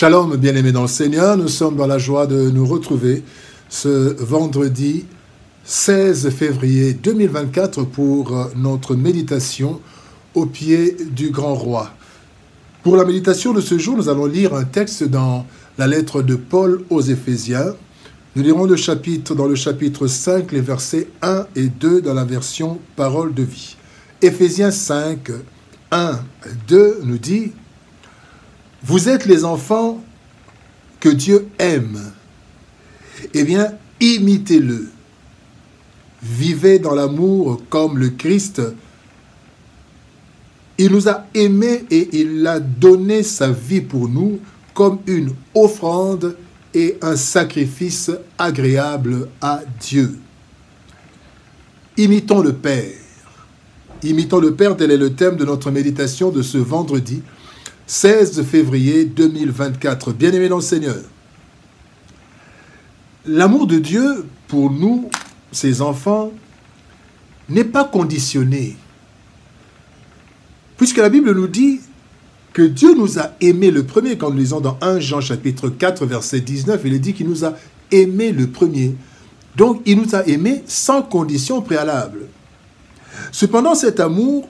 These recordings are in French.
Shalom, bien-aimés dans le Seigneur, nous sommes dans la joie de nous retrouver ce vendredi 16 février 2024 pour notre méditation au pied du grand roi. Pour la méditation de ce jour, nous allons lire un texte dans la lettre de Paul aux Éphésiens. Nous lirons dans le chapitre 5, les versets 1 et 2 dans la version Parole de vie. Éphésiens 5, 1 et 2 nous dit: vous êtes les enfants que Dieu aime. Eh bien, imitez-le. Vivez dans l'amour comme le Christ. Il nous a aimés et il a donné sa vie pour nous comme une offrande et un sacrifice agréable à Dieu. Imitons le Père. Imitons le Père, tel est le thème de notre méditation de ce vendredi 16 février 2024. Bien-aimés dans le Seigneur, l'amour de Dieu pour nous, ses enfants, n'est pas conditionné. Puisque la Bible nous dit que Dieu nous a aimés le premier, quand nous lisons dans 1 Jean chapitre 4, verset 19, il est dit qu'il nous a aimés le premier. Donc, il nous a aimés sans condition préalable. Cependant, cet amour,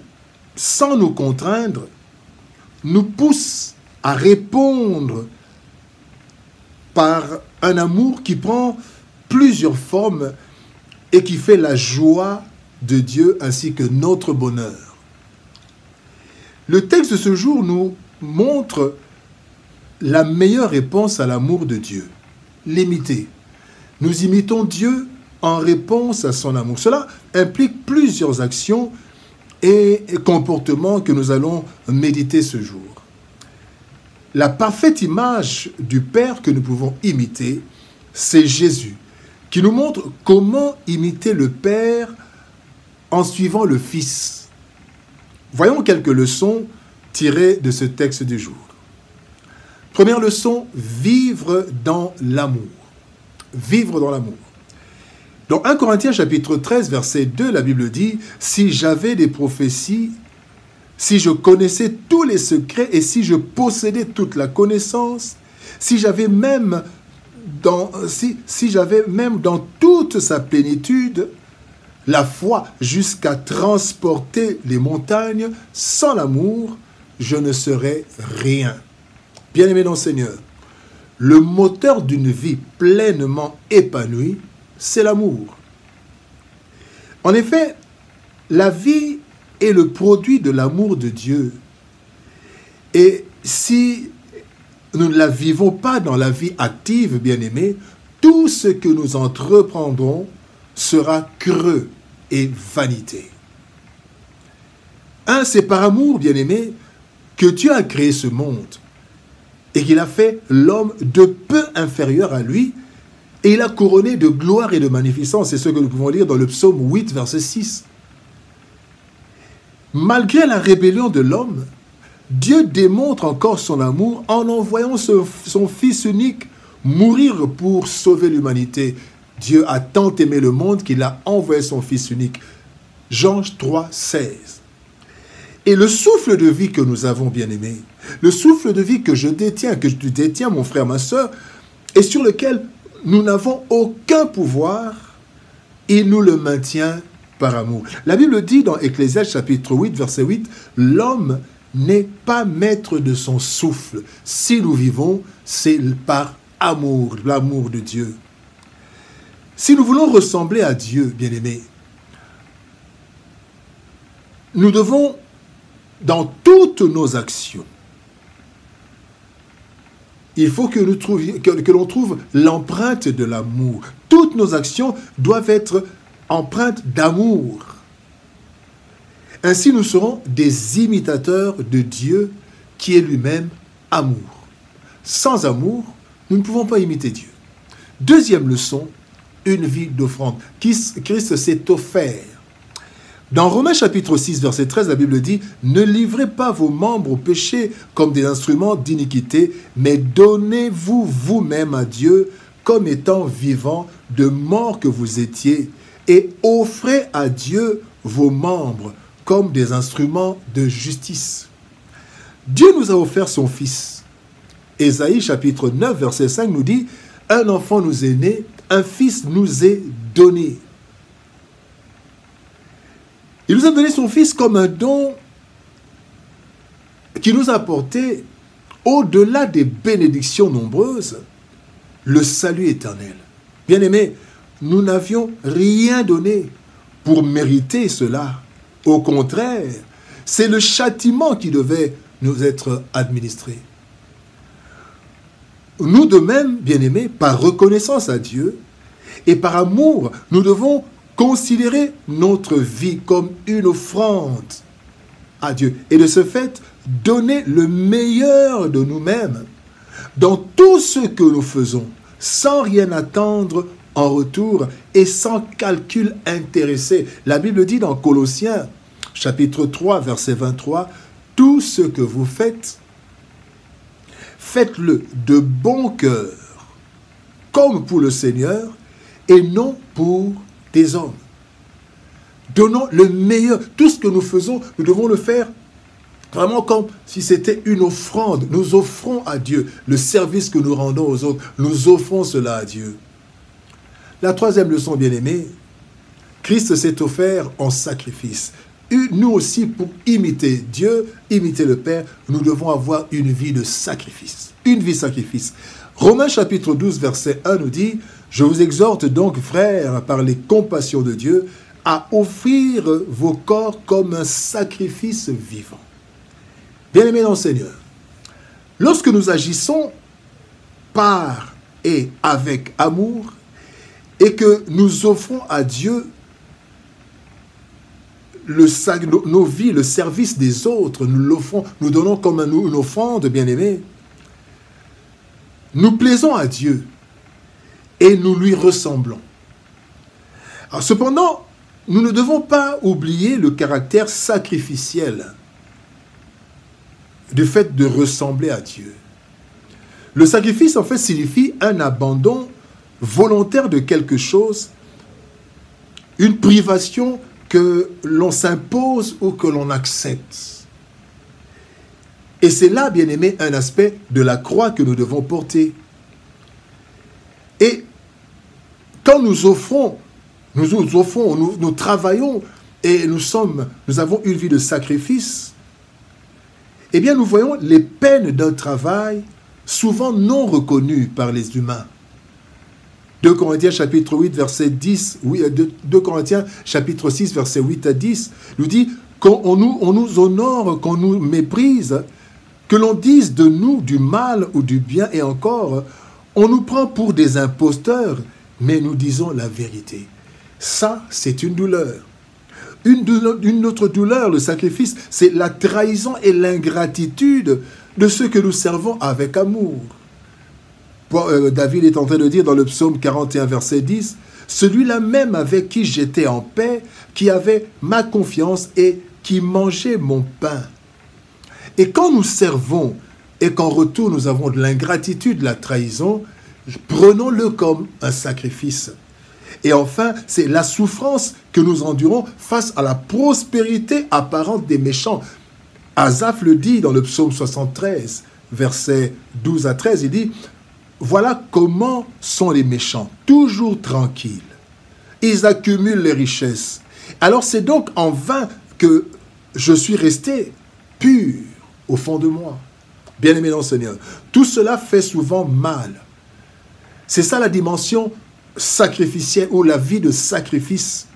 sans nous contraindre, nous pousse à répondre par un amour qui prend plusieurs formes et qui fait la joie de Dieu ainsi que notre bonheur. Le texte de ce jour nous montre la meilleure réponse à l'amour de Dieu, l'imiter. Nous imitons Dieu en réponse à son amour. Cela implique plusieurs actions et comportements que nous allons méditer ce jour. La parfaite image du Père que nous pouvons imiter, c'est Jésus, qui nous montre comment imiter le Père en suivant le Fils. Voyons quelques leçons tirées de ce texte du jour. Première leçon, vivre dans l'amour. Vivre dans l'amour. Dans 1 Corinthiens chapitre 13, verset 2, la Bible dit « Si j'avais des prophéties, si je connaissais tous les secrets et si je possédais toute la connaissance, si j'avais même dans toute sa plénitude la foi jusqu'à transporter les montagnes, sans l'amour, je ne serais rien. » Bien-aimés dans le Seigneur, le moteur d'une vie pleinement épanouie, c'est l'amour. En effet, la vie est le produit de l'amour de Dieu. Et si nous ne la vivons pas dans la vie active, bien-aimés, tout ce que nous entreprendrons sera creux et vanité. C'est par amour, bien-aimés, que Dieu a créé ce monde et qu'il a fait l'homme de peu inférieur à lui. Et il a couronné de gloire et de magnificence. C'est ce que nous pouvons lire dans le psaume 8, verset 6. Malgré la rébellion de l'homme, Dieu démontre encore son amour en envoyant son Fils unique mourir pour sauver l'humanité. Dieu a tant aimé le monde qu'il a envoyé son Fils unique. Jean 3, 16. Et le souffle de vie que nous avons, bien-aimés, le souffle de vie que je détiens, que tu détiens, mon frère, ma soeur, et sur lequel nous n'avons aucun pouvoir, il nous le maintient par amour. La Bible dit dans Ecclésiaste chapitre 8, verset 8, « L'homme n'est pas maître de son souffle. Si nous vivons, c'est par amour, l'amour de Dieu. » Si nous voulons ressembler à Dieu, bien-aimés, nous devons, dans toutes nos actions, il faut que l'on trouve l'empreinte de l'amour. Toutes nos actions doivent être empreintes d'amour. Ainsi, nous serons des imitateurs de Dieu qui est lui-même amour. Sans amour, nous ne pouvons pas imiter Dieu. Deuxième leçon, une vie d'offrande. Christ s'est offert. Dans Romains chapitre 6, verset 13, la Bible dit « Ne livrez pas vos membres au péché comme des instruments d'iniquité, mais donnez-vous vous-même à Dieu comme étant vivants de mort que vous étiez, et offrez à Dieu vos membres comme des instruments de justice. » Dieu nous a offert son Fils. Ésaïe chapitre 9, verset 5 nous dit, « Un enfant nous est né, un fils nous est donné. » Il nous a donné son fils comme un don qui nous a apporté, au-delà des bénédictions nombreuses, le salut éternel. Bien-aimés, nous n'avions rien donné pour mériter cela. Au contraire, c'est le châtiment qui devait nous être administré. Nous de même, bien-aimés, par reconnaissance à Dieu et par amour, nous devons considérer notre vie comme une offrande à Dieu. Et de ce fait, donner le meilleur de nous-mêmes dans tout ce que nous faisons, sans rien attendre en retour et sans calcul intéressé. La Bible dit dans Colossiens, chapitre 3, verset 23, « Tout ce que vous faites, faites-le de bon cœur, comme pour le Seigneur, et non pour des hommes. » Donnons le meilleur. Tout ce que nous faisons, nous devons le faire vraiment comme si c'était une offrande. Nous offrons à Dieu le service que nous rendons aux autres. Nous offrons cela à Dieu. La troisième leçon, bien-aimée, Christ s'est offert en sacrifice. Nous aussi, pour imiter Dieu, imiter le Père, nous devons avoir une vie de sacrifice. Une vie de sacrifice. Romains chapitre 12, verset 1 nous dit, « Je vous exhorte donc, frères, par les compassions de Dieu, à offrir vos corps comme un sacrifice vivant. » Bien-aimés dans le Seigneur, lorsque nous agissons par et avec amour, et que nous offrons à Dieu nos vies, le service des autres, nous l'offrons, nous donnons comme une offrande, bien-aimés, nous plaisons à Dieu et nous lui ressemblons. Alors, cependant, nous ne devons pas oublier le caractère sacrificiel du fait de ressembler à Dieu. Le sacrifice, en fait, signifie un abandon volontaire de quelque chose, une privation que l'on s'impose ou que l'on accepte. Et c'est là, bien aimé, un aspect de la croix que nous devons porter. Et quand nous offrons, nous travaillons et nous avons une vie de sacrifice, eh bien nous voyons les peines d'un travail souvent non reconnues par les humains. 2 Corinthiens chapitre 8 verset 10, 2 Corinthiens chapitre 6 verset 8 à 10 nous dit qu'on nous honore, qu'on nous méprise, que l'on dise de nous du mal ou du bien, et encore, on nous prend pour des imposteurs, mais nous disons la vérité. Ça, c'est une douleur. Une autre douleur, le sacrifice, c'est la trahison et l'ingratitude de ceux que nous servons avec amour. David est en train de dire dans le psaume 41, verset 10, « Celui-là même avec qui j'étais en paix, qui avait ma confiance et qui mangeait mon pain. » Et quand nous servons et qu'en retour nous avons de l'ingratitude, de la trahison, prenons-le comme un sacrifice. Et enfin, c'est la souffrance que nous endurons face à la prospérité apparente des méchants. Asaph le dit dans le psaume 73, versets 12 à 13, il dit « Voilà comment sont les méchants, toujours tranquilles. Ils accumulent les richesses. Alors c'est donc en vain que je suis resté pur au fond de moi. » Bien-aimé dans le Seigneur, tout cela fait souvent mal. C'est ça la dimension sacrificielle ou la vie de sacrifice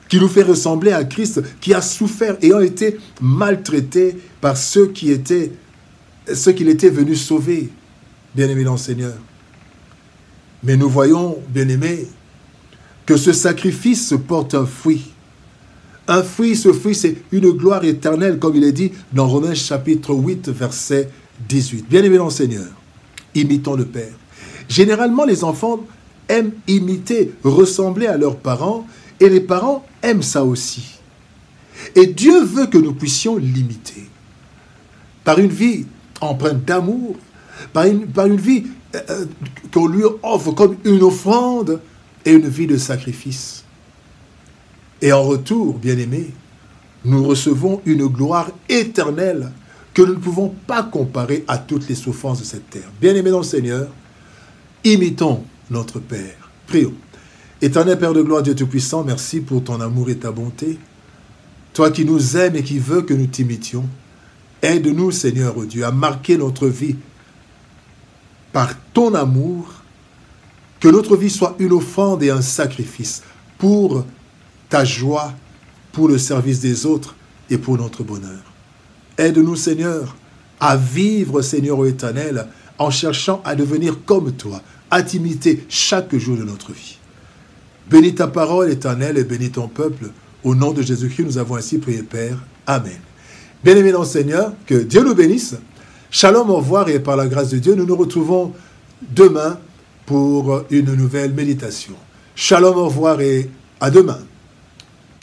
qui nous fait ressembler à Christ, qui a souffert et a été maltraité par ceux qu'il était venu sauver, bien-aimé dans le Seigneur. Mais nous voyons, bien-aimés, que ce sacrifice porte un fruit. Un fruit, ce fruit, c'est une gloire éternelle, comme il est dit dans Romains chapitre 8, verset 18. Bien-aimés dans le Seigneur, imitons le Père. Généralement, les enfants aiment imiter, ressembler à leurs parents, et les parents aiment ça aussi. Et Dieu veut que nous puissions l'imiter. Par une vie empreinte d'amour, par une vie qu'on lui offre comme une offrande et une vie de sacrifice. Et en retour, bien-aimés, nous recevons une gloire éternelle que nous ne pouvons pas comparer à toutes les souffrances de cette terre. Bien-aimés dans le Seigneur, imitons notre Père. Prions. Éternel Père de gloire, Dieu Tout-Puissant, merci pour ton amour et ta bonté. Toi qui nous aimes et qui veux que nous t'imitions, aide-nous, Seigneur, oh Dieu, à marquer notre vie par ton amour, que notre vie soit une offrande et un sacrifice pour ta joie, pour le service des autres et pour notre bonheur. Aide-nous, Seigneur, à vivre, Seigneur éternel, en cherchant à devenir comme toi, à t'imiter chaque jour de notre vie. Bénis ta parole, éternelle, et bénis ton peuple. Au nom de Jésus-Christ, nous avons ainsi prié, Père. Amen. Bien-aimés dans le Seigneur, que Dieu nous bénisse. Shalom, au revoir, et par la grâce de Dieu, nous nous retrouvons demain pour une nouvelle méditation. Shalom, au revoir, et à demain.